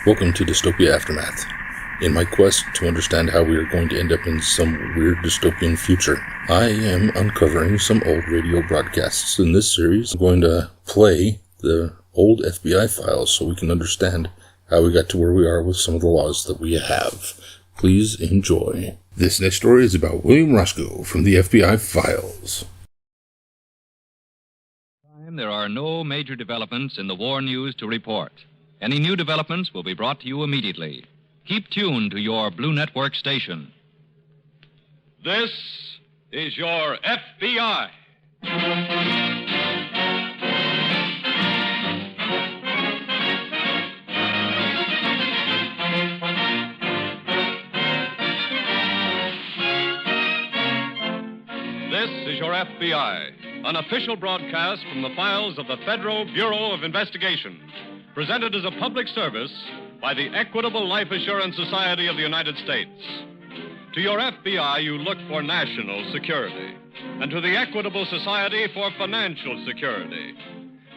Welcome to Dystopia Aftermath. In my quest to understand how we are going to end up in some weird dystopian future, I am uncovering some old radio broadcasts. In this series, I'm going to play the old FBI files so we can understand how we got to where we are with some of the laws that we have. Please enjoy. This next story is about William Roscoe from the FBI files. There are no major developments in the war news to report. Any new developments will be brought to you immediately. Keep tuned to your Blue Network station. This is your FBI. This is your FBI, an official broadcast from the files of the Federal Bureau of Investigation, presented as a public service by the Equitable Life Assurance Society of the United States. To your FBI, you look for national security, and to the Equitable Society for financial security.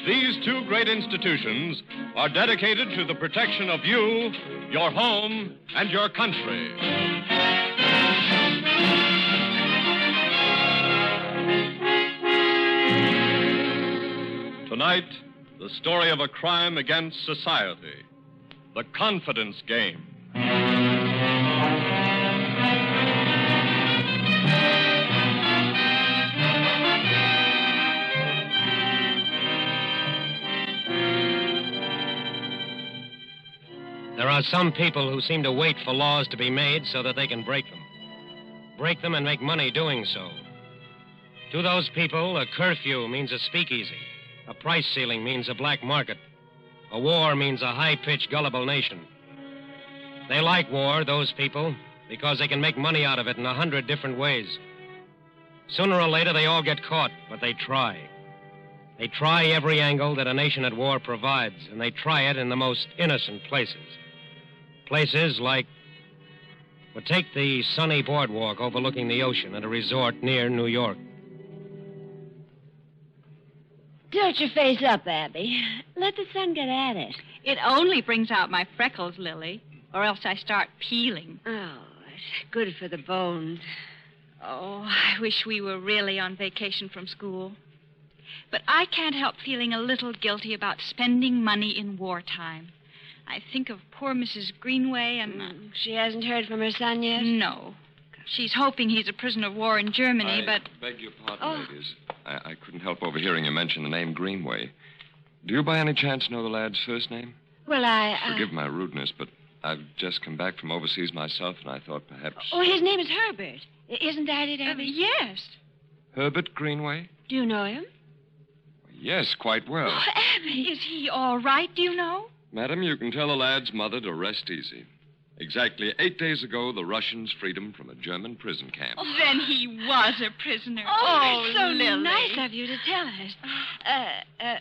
These two great institutions are dedicated to the protection of you, your home, and your country. Tonight, the story of a crime against society, the confidence game. There are some people who seem to wait for laws to be made so that they can break them. Break them and make money doing so. To those people, a curfew means a speakeasy. A price ceiling means a black market. A war means a high-pitched, gullible nation. They like war, those people, because they can make money out of it in 100 different ways. Sooner or later, they all get caught, but they try. They try every angle that a nation at war provides, and they try it in the most innocent places. Places like... Well, take the sunny boardwalk overlooking the ocean at a resort near New York. Tilt your face up, Abby. Let the sun get at it. It only brings out my freckles, Lily, or else I start peeling. Oh, it's good for the bones. Oh, I wish we were really on vacation from school. But I can't help feeling a little guilty about spending money in wartime. I think of poor Mrs. Greenway and... She hasn't heard from her son yet? No. She's hoping he's a prisoner of war in Germany, but... I beg your pardon, ladies. I couldn't help overhearing you mention the name Greenway. Do you by any chance know the lad's first name? Well, Forgive my rudeness, but I've just come back from overseas myself, and I thought perhaps... Oh, his name is Herbert. Isn't that it, Abby? Yes. Herbert Greenway? Do you know him? Yes, quite well. Oh, Abby, is he all right, do you know? Madam, you can tell the lad's mother to rest easy. Exactly 8 days ago, the Russians freed him from a German prison camp. Oh, then he was a prisoner. Oh, so Lily. nice of you to tell us.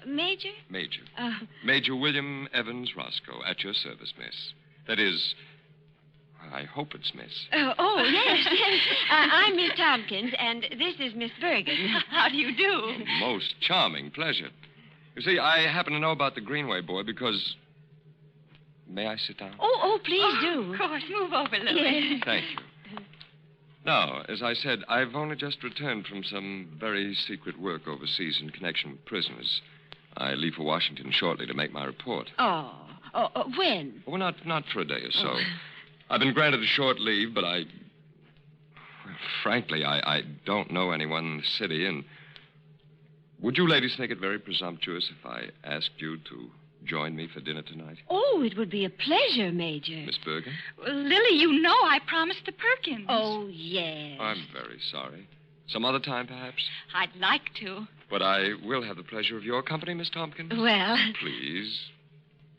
Major? Major. Major William Evans Roscoe, at your service, miss. That is, I hope it's miss. Yes. I'm Miss Tompkins, and this is Miss Bergen. How do you do? Most charming pleasure. You see, I happen to know about the Greenway boy because... May I sit down? Oh, please do. Of course, move over, Lily. Yes. Thank you. Now, as I said, I've only just returned from some very secret work overseas in connection with prisoners. I leave for Washington shortly to make my report. When? Well, not for a day or so. I've been granted a short leave, but frankly, I don't know anyone in the city, and would you ladies think it very presumptuous if I asked you to join me for dinner tonight? Oh, it would be a pleasure, Major. Miss Bergen? Well, Lily, you know I promised the Perkins. Oh, yes. I'm very sorry. Some other time, perhaps? I'd like to. But I will have the pleasure of your company, Miss Tompkins. Well... Please,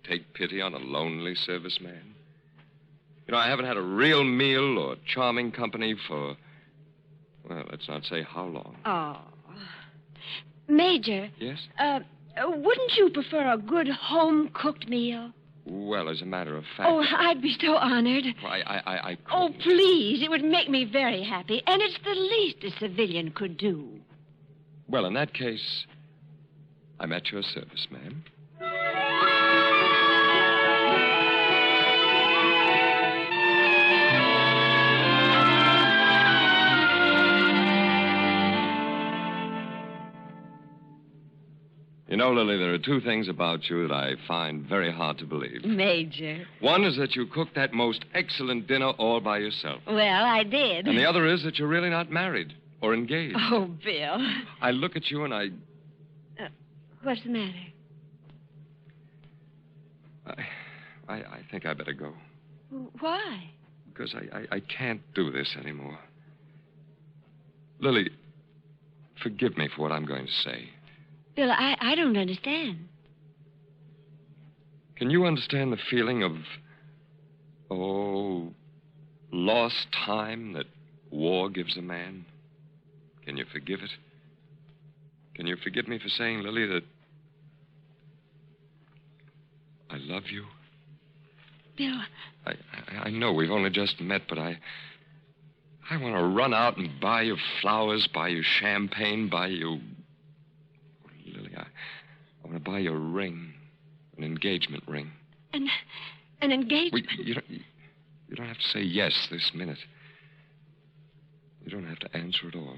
take pity on a lonely serviceman. You know, I haven't had a real meal or charming company for, well, let's not say how long. Oh. Major. Yes? Wouldn't you prefer a good home-cooked meal? Well, as a matter of fact... Oh, I'd be so honored. Well, I Oh, couldn't. please. It would make me very happy. And it's the least a civilian could do. Well, in that case, I'm at your service, ma'am. You know, Lily, there are two things about you that I find very hard to believe. Major. One is that you cooked that most excellent dinner all by yourself. Well, I did. And the other is that you're really not married or engaged. Oh, Bill. I look at you and What's the matter? I think I better go. Why? Because I can't do this anymore. Lily, forgive me for what I'm going to say. Bill, I don't understand. Can you understand the feeling of, lost time that war gives a man? Can you forgive it? Can you forgive me for saying, Lily, that I love you? Bill. I know we've only just met, but I want to run out and buy you flowers, buy you champagne, buy you... Lily, I want to buy you a ring, an engagement ring. An engagement? You don't have to say yes this minute. You don't have to answer at all.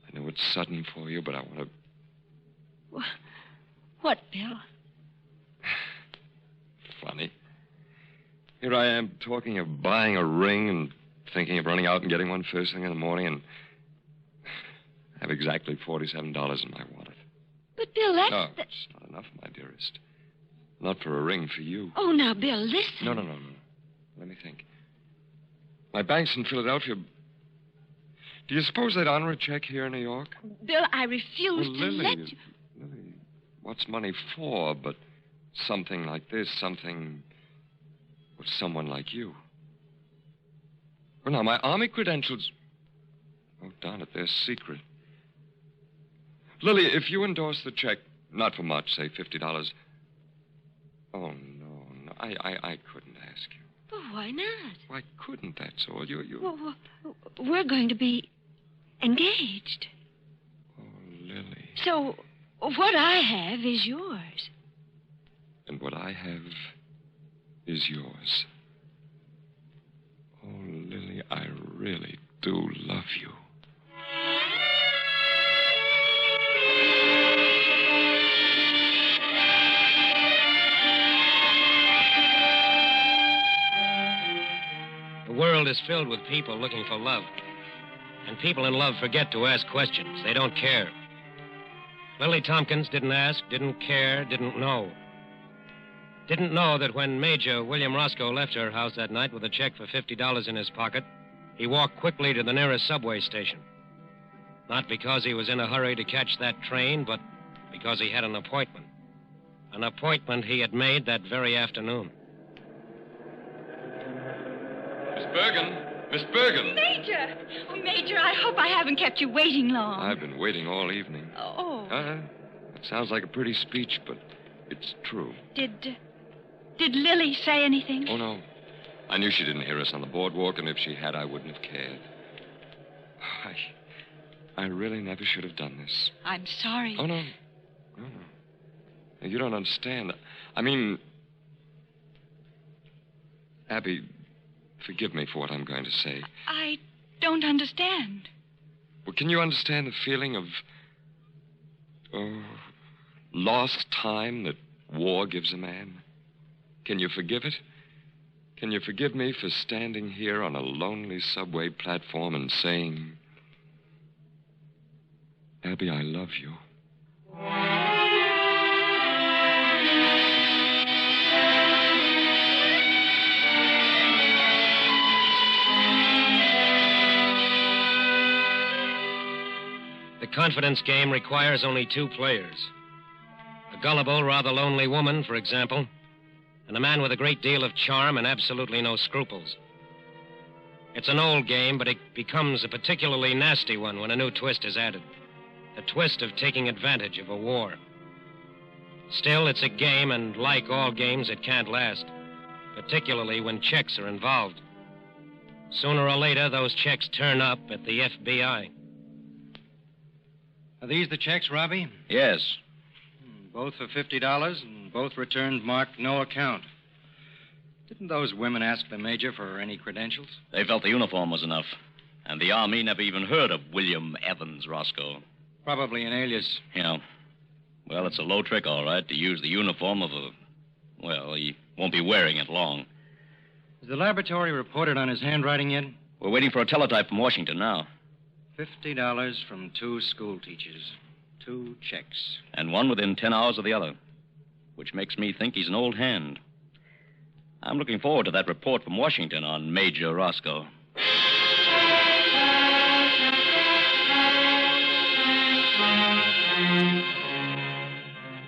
I know it's sudden for you, but I want to... What, Bill? Funny. Here I am talking of buying a ring and thinking of running out and getting one first thing in the morning, and I have exactly $47 in my wallet. But, Bill, that's... No, it's not enough, my dearest. Not for a ring for you. Oh, now, Bill, listen. No. Let me think. My bank's in Philadelphia. Do you suppose they'd honor a check here in New York? Bill, I refuse to let you... Lily, what's money for but something like this, something with someone like you? Well, now, my Army credentials... Oh, darn it, they're secret. Lily, if you endorse the check, not for much, say $50... Oh, no. I couldn't ask you. Well, why not? Why couldn't, that's all. You... Well, we're going to be engaged. Oh, Lily. So, what I have is yours. And what I have is yours. Oh, Lily, I really do love you. The world is filled with people looking for love. And people in love forget to ask questions. They don't care. Lily Tompkins didn't ask, didn't care, didn't know. Didn't know that when Major William Roscoe left her house that night with a check for $50 in his pocket, he walked quickly to the nearest subway station. Not because he was in a hurry to catch that train, but because he had an appointment. An appointment he had made that very afternoon. Miss Bergen! Miss Bergen! Major! Oh, Major, I hope I haven't kept you waiting long. I've been waiting all evening. Oh. It sounds like a pretty speech, but it's true. Did Lily say anything? Oh, no. I knew she didn't hear us on the boardwalk, and if she had, I wouldn't have cared. I really never should have done this. I'm sorry. Oh, no. No. You don't understand. I mean... Abby, forgive me for what I'm going to say. I don't understand. Well, can you understand the feeling of... lost time that war gives a man? Can you forgive it? Can you forgive me for standing here on a lonely subway platform and saying, Abby, I love you? The confidence game requires only two players. A gullible, rather lonely woman, for example, and a man with a great deal of charm and absolutely no scruples. It's an old game, but it becomes a particularly nasty one when a new twist is added. The twist of taking advantage of a war. Still, it's a game, and like all games, it can't last, particularly when checks are involved. Sooner or later, those checks turn up at the FBI. Are these the checks, Robbie? Yes. Both for $50 and both returned marked no account. Didn't those women ask the Major for any credentials? They felt the uniform was enough. And the Army never even heard of William Evans Roscoe. Probably an alias. Yeah. Well, it's a low trick, all right, to use the uniform of a... Well, he won't be wearing it long. Has the laboratory reported on his handwriting yet? We're waiting for a teletype from Washington now. $50 from 2 school teachers. 2 checks. And one within 10 hours of the other, which makes me think he's an old hand. I'm looking forward to that report from Washington on Major Roscoe.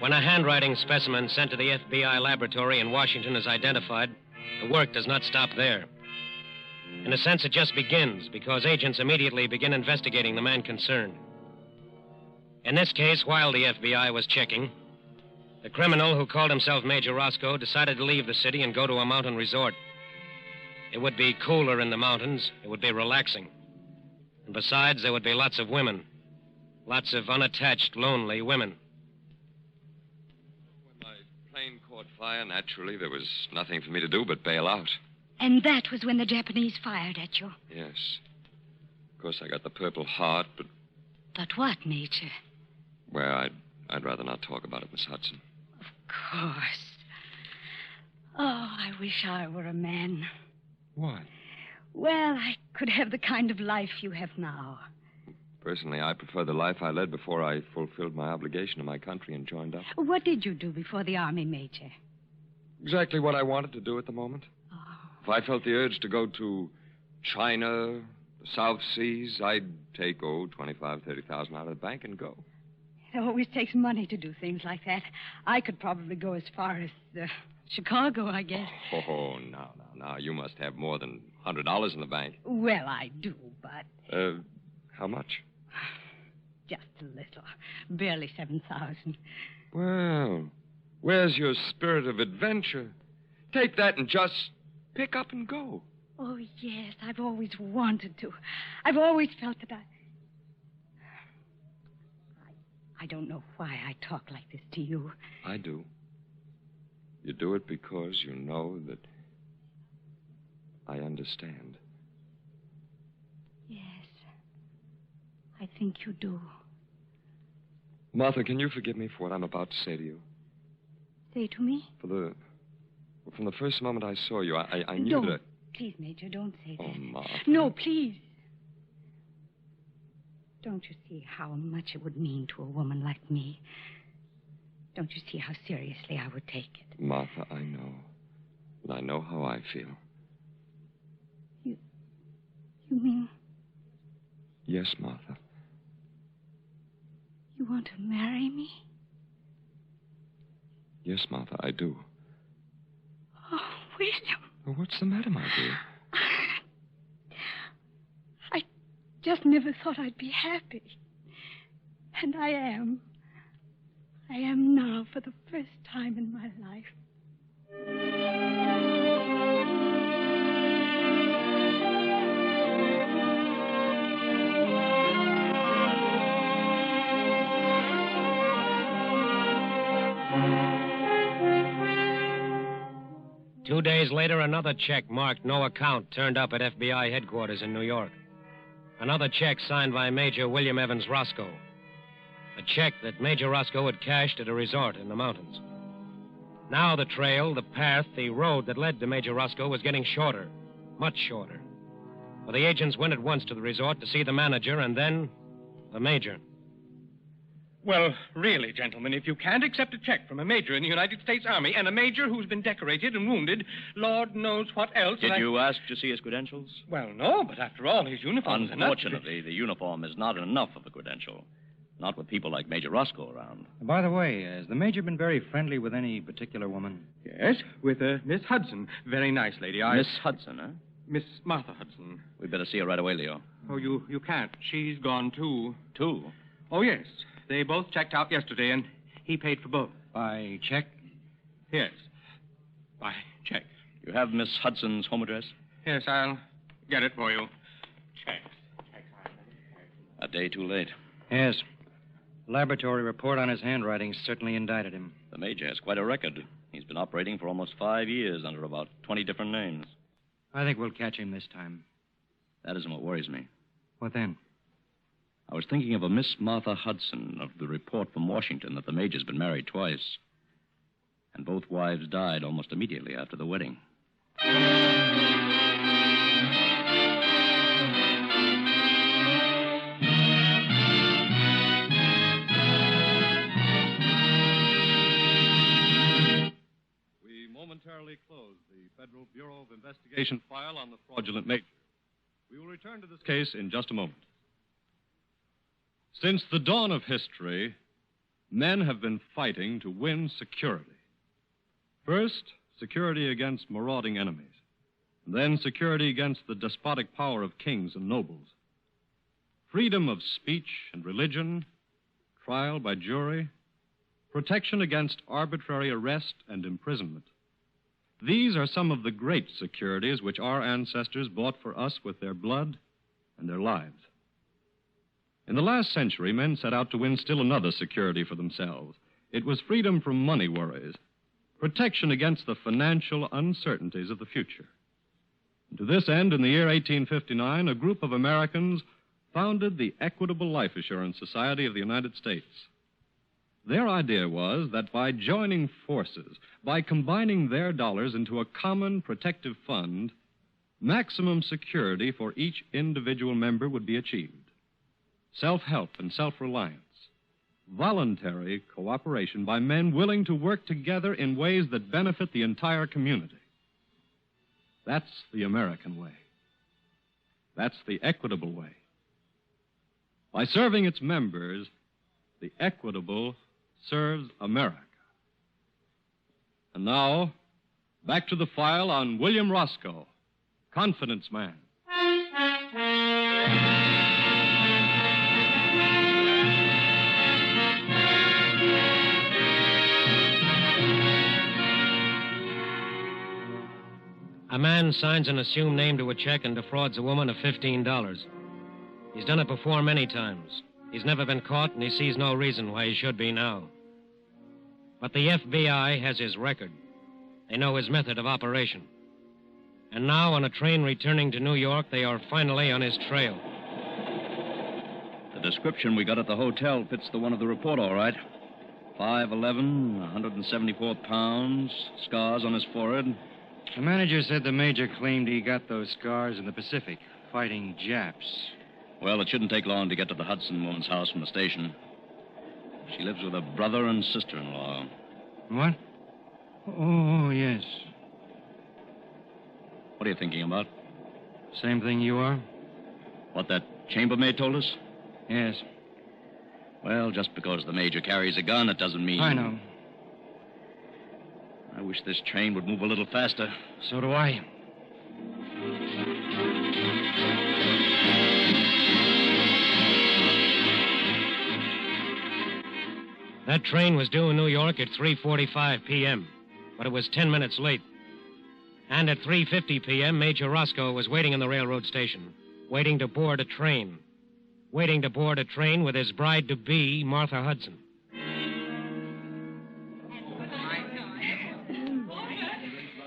When a handwriting specimen sent to the FBI laboratory in Washington is identified, the work does not stop there. In a sense, it just begins because agents immediately begin investigating the man concerned. In this case, while the FBI was checking, the criminal who called himself Major Roscoe decided to leave the city and go to a mountain resort. It would be cooler in the mountains. It would be relaxing. And besides, there would be lots of women. Lots of unattached, lonely women. When my plane caught fire, naturally, there was nothing for me to do but bail out. And that was when the Japanese fired at you. Yes. Of course, I got the Purple Heart, but... But what, Major? Well, I'd rather not talk about it, Miss Hudson. Of course. Oh, I wish I were a man. Why? Well, I could have the kind of life you have now. Personally, I prefer the life I led before I fulfilled my obligation to my country and joined up. What did you do before the Army, Major? Exactly what I wanted to do at the moment. Oh. If I felt the urge to go to China, the South Seas, I'd take, $25,000, $30,000 out of the bank and go. It always takes money to do things like that. I could probably go as far as Chicago, I guess. Oh, now. You must have more than $100 in the bank. Well, I do, but... How much? Just a little. Barely 7,000. Well, where's your spirit of adventure? Take that and just pick up and go. Oh, yes, I've always wanted to. I've always felt that I don't know why I talk like this to you. I do. You do it because you know that I understand. Yes, I think you do. Martha, can you forgive me for what I'm about to say to you? Say to me? From the first moment I saw you, I knew Don't. that... Please, Major, don't say that. Oh, Martha. No, please. Don't you see how much it would mean to a woman like me? Don't you see how seriously I would take it? Martha, I know. And I know how I feel. You mean... Yes, Martha. You want to marry me? Yes, Martha, I do. Oh, William. Well, what's the matter, my dear? I just never thought I'd be happy. And I am. I am now for the first time in my life. 2 days later, another check marked no account turned up at FBI headquarters in New York. Another check signed by Major William Evans Roscoe. A check that Major Roscoe had cashed at a resort in the mountains. Now the trail, the path, the road that led to Major Roscoe was getting shorter, much shorter. For the agents went at once to the resort to see the manager and then the major. Well, really, gentlemen, if you can't accept a check from a major in the United States Army and a major who's been decorated and wounded, Lord knows what else... Did you ask to see his credentials? Well, no, but after all, his uniform is enough. Unfortunately, the uniform is not enough of a credential. Not with people like Major Roscoe around. By the way, has the major been very friendly with any particular woman? Yes, with Miss Hudson. Very nice lady. Miss Hudson, huh? Miss Martha Hudson. We'd better see her right away, Leo. Oh, you can't. She's gone, too. Two? Oh, yes. They both checked out yesterday, and he paid for both. By check? Yes, by check. You have Miss Hudson's home address? Yes, I'll get it for you. Check. A day too late. Yes. The laboratory report on his handwriting certainly indicted him. The major has quite a record. He's been operating for almost 5 years under about 20 different names. I think we'll catch him this time. That isn't what worries me. What then? I was thinking of a Miss Martha Hudson, of the report from Washington that the Major's been married twice. And both wives died almost immediately after the wedding. We momentarily close the Federal Bureau of Investigation file on the fraudulent Major. We will return to this case in just a moment. Since the dawn of history, men have been fighting to win security. First, security against marauding enemies. And then security against the despotic power of kings and nobles. Freedom of speech and religion, trial by jury, protection against arbitrary arrest and imprisonment. These are some of the great securities which our ancestors bought for us with their blood and their lives. In the last century, men set out to win still another security for themselves. It was freedom from money worries, protection against the financial uncertainties of the future. And to this end, in the year 1859, a group of Americans founded the Equitable Life Assurance Society of the United States. Their idea was that by joining forces, by combining their dollars into a common protective fund, maximum security for each individual member would be achieved. Self-help and self-reliance, voluntary cooperation by men willing to work together in ways that benefit the entire community. That's the American way. That's the equitable way. By serving its members, the Equitable serves America. And now, back to the file on William Roscoe, confidence man. A man signs an assumed name to a check and defrauds a woman of $15. He's done it before many times. He's never been caught, and he sees no reason why he should be now. But the FBI has his record. They know his method of operation. And now, on a train returning to New York, they are finally on his trail. The description we got at the hotel fits the one of the report, all right. 5'11", 174 pounds, scars on his forehead. The manager said the Major claimed he got those scars in the Pacific, fighting Japs. Well, it shouldn't take long to get to the Hudson woman's house from the station. She lives with her brother and sister-in-law. What? Oh, yes. What are you thinking about? Same thing you are? What that chambermaid told us? Yes. Well, just because the Major carries a gun, it doesn't mean... I know. I wish this train would move a little faster. So do I. That train was due in New York at 3:45 p.m., but it was 10 minutes late. And at 3:50 p.m., Major Roscoe was waiting in the railroad station, waiting to board a train. Waiting to board a train with his bride-to-be, Martha Hudson.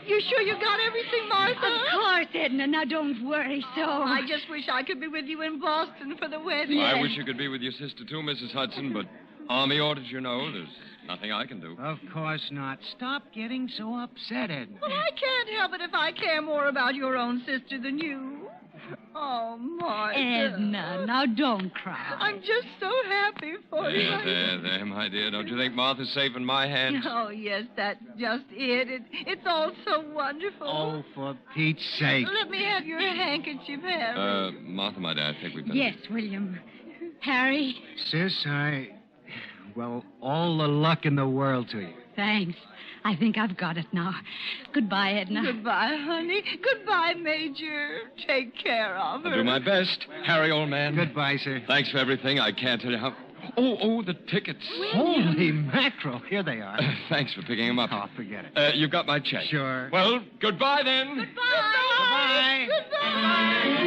You sure you got everything, Martha? Of course, Edna. Now, don't worry so. I just wish I could be with you in Boston for the wedding. I wish you could be with your sister, too, Mrs. Hudson, but Army orders, you know. There's nothing I can do. Of course not. Stop getting so upset, Edna. Well, I can't help it if I care more about your own sister than you. Oh, Martha. Edna, now don't cry. I'm just so happy for you. There, my dear. Don't you think Martha's safe in my hands? Oh, yes, that's just it. It's all so wonderful. Oh, for Pete's sake. Let me have your handkerchief, Harry. Martha, my dear, I think we better... Yes, William. Harry? Sis, well, all the luck in the world to you. Thanks. I think I've got it now. Goodbye, Edna. Goodbye, honey. Goodbye, Major. Take care of her. I'll do my best. Harry, old man. Goodbye, sir. Thanks for everything. I can't tell you how... Oh, the tickets. Holy mackerel. Here they are. Thanks for picking them up. Oh, forget it. You've got my check. Sure. Well, goodbye, then. Goodbye. Goodbye.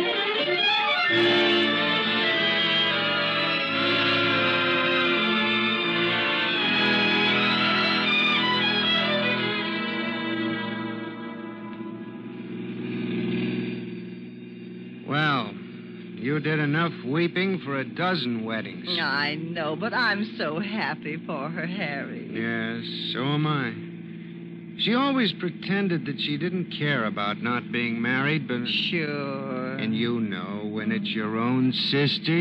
Well, you did enough weeping for a dozen weddings. I know, but I'm so happy for her, Harry. Yes, so am I. She always pretended that she didn't care about not being married, but... Sure. And you know, when it's your own sister,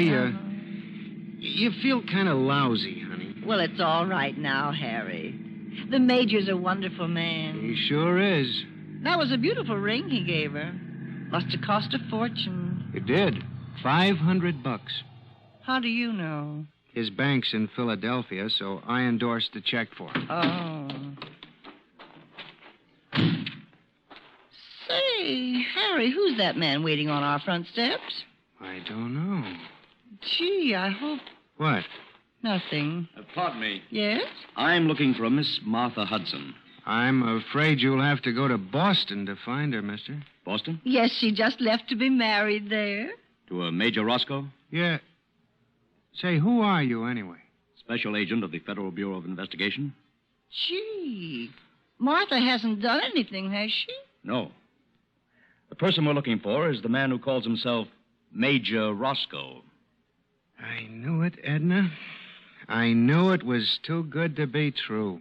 you feel kind of lousy, honey. Well, it's all right now, Harry. The Major's a wonderful man. He sure is. That was a beautiful ring he gave her. Must have cost a fortune. It did. $500. How do you know? His bank's in Philadelphia, so I endorsed the check for him. Oh. Say, Harry, who's that man waiting on our front steps? I don't know. Gee, I hope... What? Nothing. Pardon me. Yes? I'm looking for a Miss Martha Hudson. I'm afraid you'll have to go to Boston to find her, mister. Boston? Yes, she just left to be married there. To a Major Roscoe? Yeah. Say, who are you, anyway? Special agent of the Federal Bureau of Investigation. Gee, Martha hasn't done anything, has she? No. The person we're looking for is the man who calls himself Major Roscoe. I knew it, Edna. I knew it was too good to be true.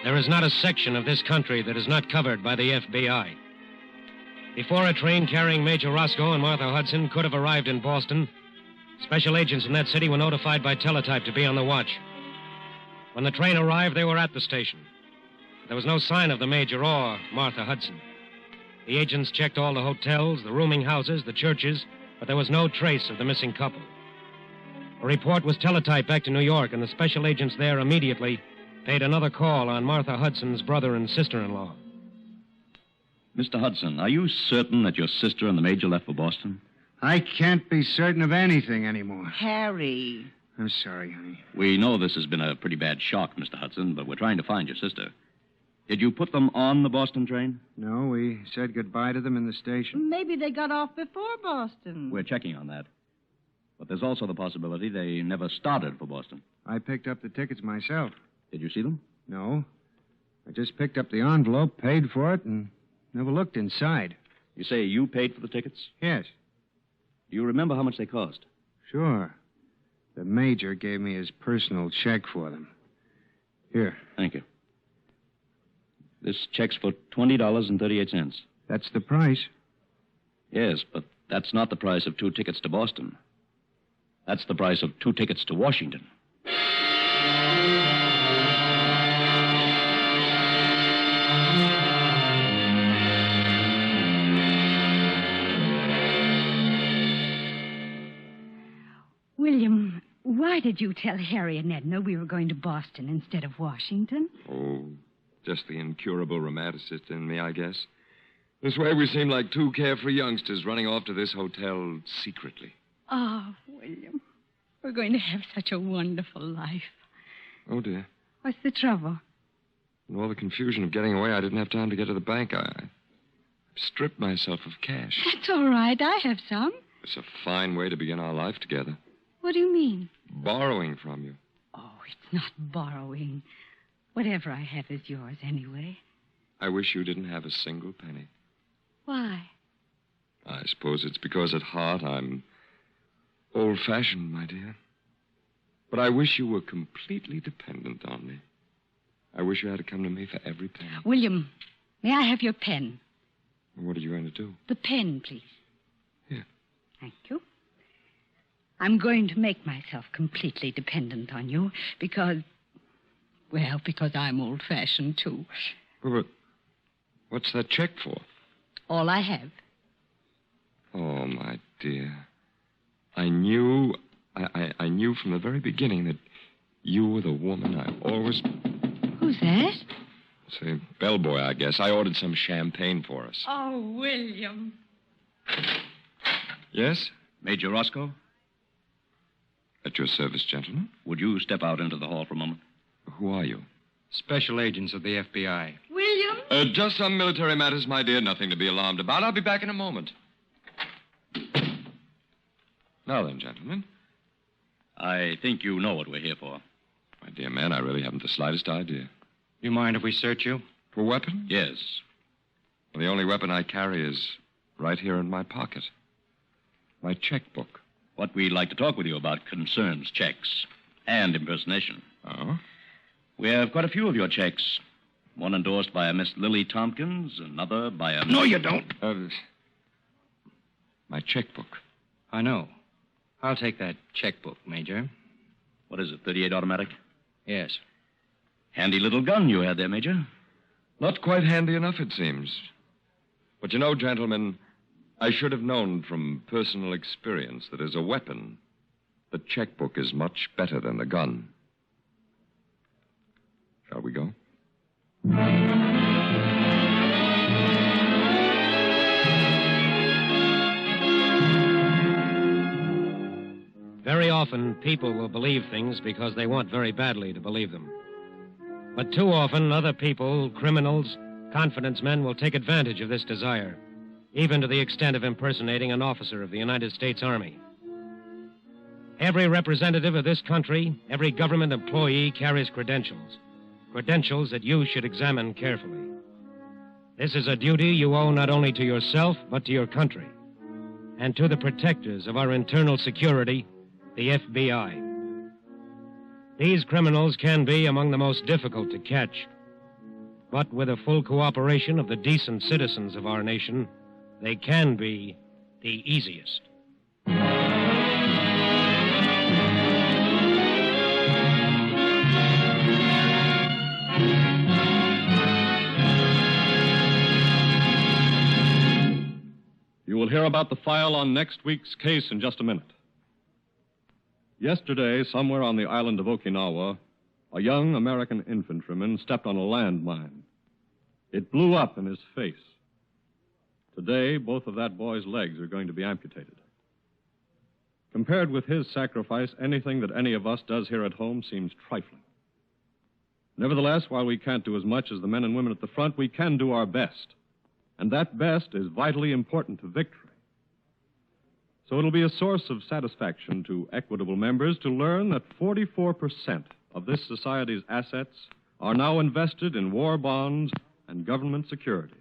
There is not a section of this country that is not covered by the FBI. Before a train carrying Major Roscoe and Martha Hudson could have arrived in Boston, special agents in that city were notified by teletype to be on the watch. When the train arrived, they were at the station. There was no sign of the Major or Martha Hudson. The agents checked all the hotels, the rooming houses, the churches, but there was no trace of the missing couple. A report was teletyped back to New York, and the special agents there immediately paid another call on Martha Hudson's brother and sister-in-law. Mr. Hudson, are you certain that your sister and the Major left for Boston? I can't be certain of anything anymore. Harry. I'm sorry, honey. We know this has been a pretty bad shock, Mr. Hudson, but we're trying to find your sister. Did you put them on the Boston train? No, we said goodbye to them in the station. Maybe they got off before Boston. We're checking on that. But there's also the possibility they never started for Boston. I picked up the tickets myself. Did you see them? No. I just picked up the envelope, paid for it, and never looked inside. You say you paid for the tickets? Yes. Do you remember how much they cost? Sure. The Major gave me his personal check for them. Here. Thank you. This check's for $20.38. That's the price. Yes, but that's not the price of 2 tickets to Boston. That's the price of 2 tickets to Washington. William, why did you tell Harry and Edna we were going to Boston instead of Washington? Oh, just the incurable romanticist in me, I guess. This way we seem like 2 carefree youngsters running off to this hotel secretly. Oh, William, we're going to have such a wonderful life. Oh, dear. What's the trouble? In all the confusion of getting away, I didn't have time to get to the bank. I stripped myself of cash. That's all right. I have some. It's a fine way to begin our life together. What do you mean? Borrowing from you. Oh, it's not borrowing. Whatever I have is yours anyway. I wish you didn't have a single penny. Why? I suppose it's because at heart I'm old-fashioned, my dear. But I wish you were completely dependent on me. I wish you had to come to me for every penny. William, may I have your pen? What are you going to do? The pen, please. Here. Thank you. I'm going to make myself completely dependent on you because I'm old-fashioned, too. But what's that check for? All I have. Oh, my dear. I knew from the very beginning that you were the woman I always... Who's that? It's a bellboy, I guess. I ordered some champagne for us. Oh, William. Yes? Major Roscoe? At your service, gentlemen. Would you step out into the hall for a moment? Who are you? Special agents of the FBI. William? Just some military matters, my dear. Nothing to be alarmed about. I'll be back in a moment. Now then, gentlemen. I think you know what we're here for. My dear man, I really haven't the slightest idea. You mind if we search you? For weapons? Yes. Well, the only weapon I carry is right here in my pocket. My checkbook. What we'd like to talk with you about concerns checks and impersonation. Oh? We have quite a few of your checks. One endorsed by a Miss Lily Tompkins, another by a... No, you don't. My checkbook. I know. I'll take that checkbook, Major. What is it, 38 automatic? Yes. Handy little gun you had there, Major. Not quite handy enough, it seems. But you know, gentlemen, I should have known from personal experience that as a weapon, the checkbook is much better than the gun. Shall we go? Very often, people will believe things because they want very badly to believe them. But too often, other people, criminals, confidence men, will take advantage of this desire, even to the extent of impersonating an officer of the United States Army. Every representative of this country, every government employee carries credentials that you should examine carefully. This is a duty you owe not only to yourself, but to your country, and to the protectors of our internal security, the FBI. These criminals can be among the most difficult to catch, but with the full cooperation of the decent citizens of our nation, they can be the easiest. You will hear about the file on next week's case in just a minute. Yesterday, somewhere on the island of Okinawa, a young American infantryman stepped on a landmine. It blew up in his face. Today, both of that boy's legs are going to be amputated. Compared with his sacrifice, anything that any of us does here at home seems trifling. Nevertheless, while we can't do as much as the men and women at the front, we can do our best. And that best is vitally important to victory. So it'll be a source of satisfaction to Equitable members to learn that 44% of this society's assets are now invested in war bonds and government securities.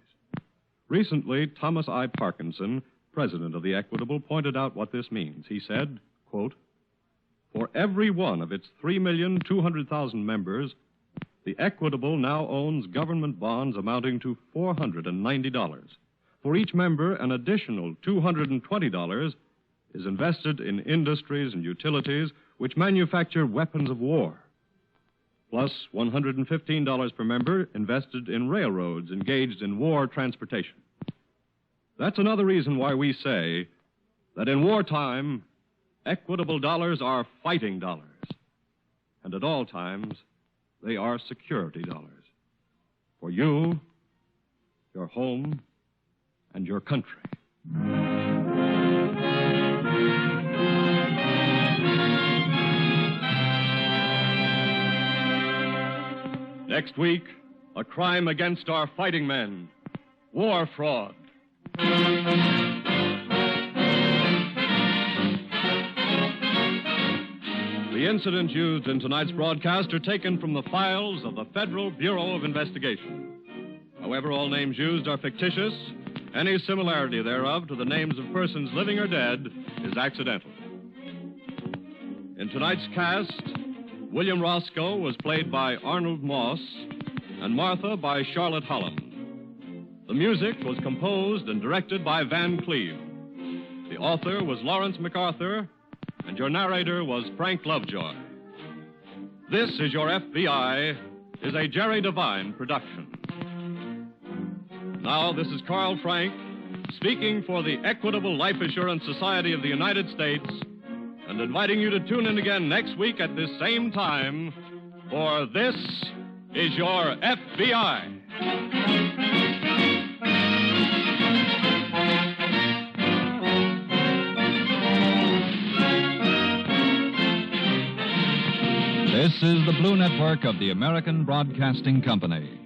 Recently, Thomas I. Parkinson, president of the Equitable, pointed out what this means. He said, quote, "For every one of its 3,200,000 members, the Equitable now owns government bonds amounting to $490. For each member, an additional $220 is invested in industries and utilities which manufacture weapons of war, plus $115 per member invested in railroads engaged in war transportation. That's another reason why we say that in wartime, Equitable dollars are fighting dollars, and at all times, they are security dollars for you, your home, and your country. Next week, a crime against our fighting men, war fraud. The incidents used in tonight's broadcast are taken from the files of the Federal Bureau of Investigation. However, all names used are fictitious. Any similarity thereof to the names of persons living or dead is accidental. In tonight's cast, William Roscoe was played by Arnold Moss and Martha by Charlotte Holland. The music was composed and directed by Van Cleve. The author was Lawrence MacArthur, and your narrator was Frank Lovejoy. This is Your FBI is a Jerry Devine production. Now, this is Carl Frank, speaking for the Equitable Life Assurance Society of the United States, and inviting you to tune in again next week at this same time for This is Your FBI. This is the Blue Network of the American Broadcasting Company.